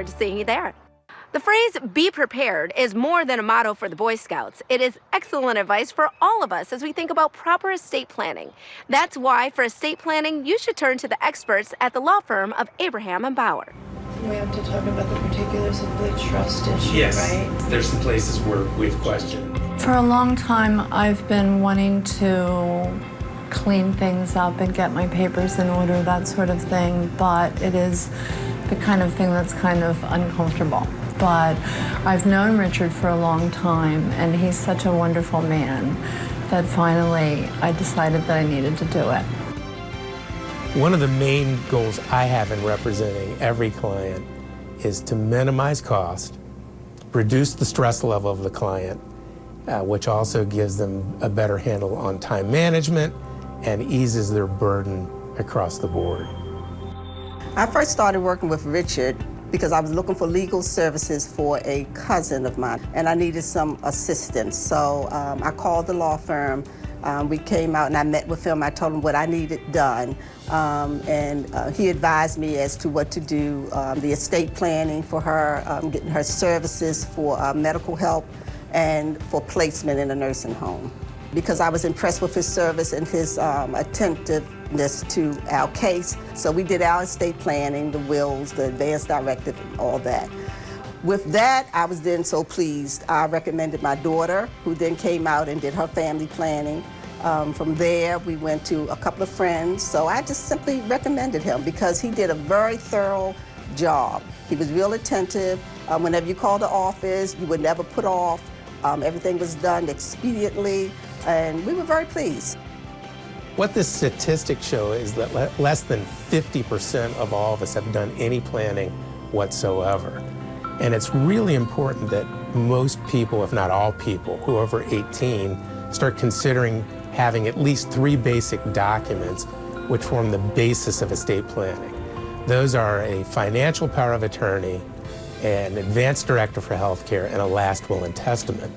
forward to seeing you there. The phrase, be prepared, is more than a motto for the Boy Scouts. It is excellent advice for all of us as we think about proper estate planning. That's why, for estate planning, you should turn to the experts at the law firm of Abraham and Bauer. We have to talk about the particulars of the trust issue, yes, right? There's some places where we've questioned. For a long time, I've been wanting to clean things up and get my papers in order, that sort of thing, but it is the kind of thing that's kind of uncomfortable. But I've known Richard for a long time, and he's such a wonderful man that finally I decided that I needed to do it. One of the main goals I have in representing every client is to minimize cost, reduce the stress level of the client, which also gives them a better handle on time management and eases their burden across the board. I first started working with Richard because I was looking for legal services for a cousin of mine, and I needed some assistance. So I called the law firm. We came out and I met with him. I told him what I needed done, and he advised me as to what to do, the estate planning for her, getting her services for medical help and for placement in a nursing home. Because I was impressed with his service and his attentiveness to our case. So we did our estate planning, the wills, the advance directive, and all that. With that, I was then so pleased. I recommended my daughter, who then came out and did her family planning. From there, we went to a couple of friends. So I just simply recommended him because he did a very thorough job. He was real attentive. Whenever you called the office, you were never put off. Everything was done expediently, and we were very pleased. What the statistics show is that less than 50% of all of us have done any planning whatsoever. And it's really important that most people, if not all people, who are over 18, start considering having at least 3 basic documents which form the basis of estate planning. Those are a financial power of attorney, an advance directive for health care, and a last will and testament.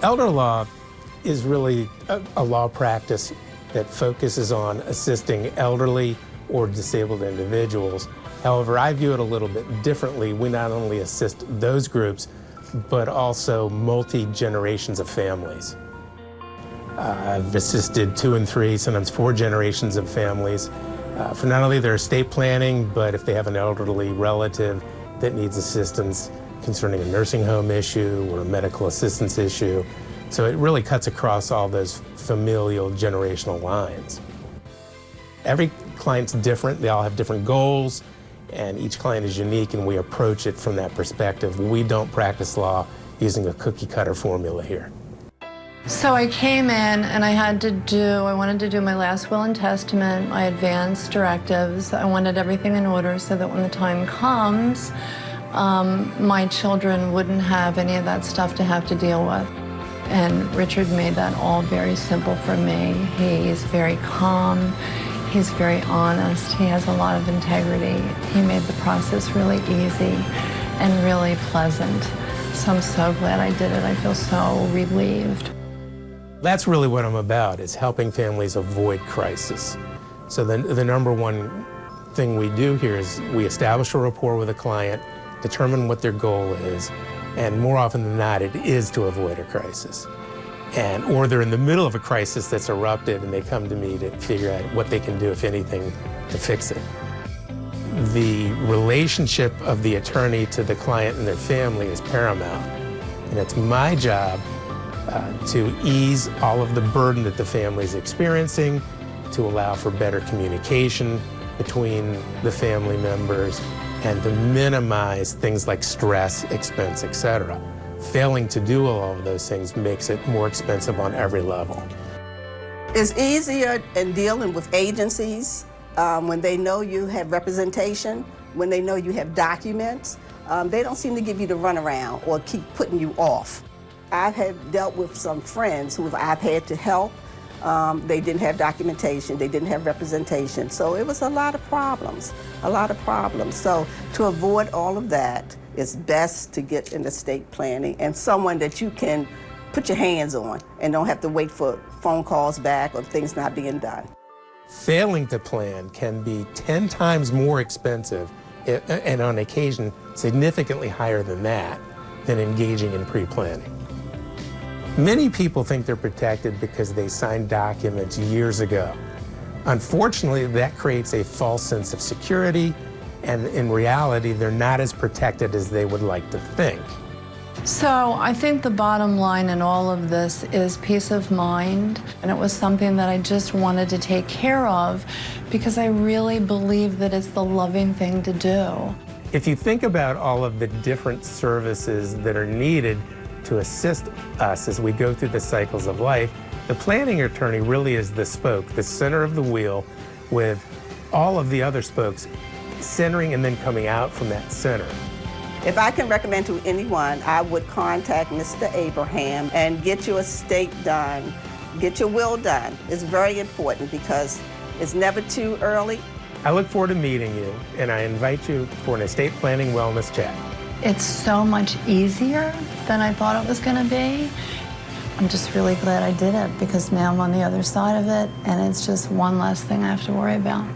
Elder law is really a law practice that focuses on assisting elderly or disabled individuals. However, I view it a little bit differently. We not only assist those groups, but also multi-generations of families. I've assisted 2 and 3, sometimes 4 generations of families for not only their estate planning, but if they have an elderly relative that needs assistance concerning a nursing home issue or a medical assistance issue. So it really cuts across all those familial generational lines. Every client's different, they all have different goals, and each client is unique, and we approach it from that perspective. We don't practice law using a cookie-cutter formula here. So I came in and I wanted to do my last will and testament, my advance directives. I wanted everything in order so that when the time comes, my children wouldn't have any of that stuff to have to deal with. And Richard made that all very simple for me. He's very calm, he's very honest, he has a lot of integrity. He made the process really easy and really pleasant. So I'm so glad I did it. I feel so relieved. That's really what I'm about, is helping families avoid crisis. So the number one thing we do here is we establish a rapport with a client, determine what their goal is, and more often than not, it is to avoid a crisis. Or they're in the middle of a crisis that's erupted and they come to me to figure out what they can do, if anything, to fix it. The relationship of the attorney to the client and their family is paramount. And it's my job to ease all of the burden that the family is experiencing, to allow for better communication between the family members, and to minimize things like stress, expense, etc. Failing to do all of those things makes it more expensive on every level. It's easier in dealing with agencies when they know you have representation, when they know you have documents. They don't seem to give you the runaround or keep putting you off. I have dealt with some friends who I've had to help. They didn't have documentation, they didn't have representation. So it was a lot of problems. So to avoid all of that, it's best to get in estate planning and someone that you can put your hands on and don't have to wait for phone calls back or things not being done. Failing to plan can be 10 times more expensive and on occasion significantly higher than that, than engaging in pre-planning. Many people think they're protected because they signed documents years ago. Unfortunately, that creates a false sense of security, and in reality, they're not as protected as they would like to think. So I think the bottom line in all of this is peace of mind, and it was something that I just wanted to take care of because I really believe that it's the loving thing to do. If you think about all of the different services that are needed to assist us as we go through the cycles of life, the planning attorney really is the spoke, the center of the wheel, with all of the other spokes centering and then coming out from that center. If I can recommend to anyone, I would contact Mr. Abraham and get your estate done, get your will done. It's very important because it's never too early. I look forward to meeting you, and I invite you for an estate planning wellness chat. It's so much easier than I thought it was going to be. I'm just really glad I did it because now I'm on the other side of it, and it's just one less thing I have to worry about.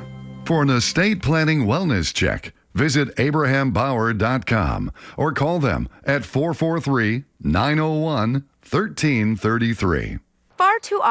For an estate planning wellness check, visit abrahambauer.com or call them at 443-901-1333. Far too often,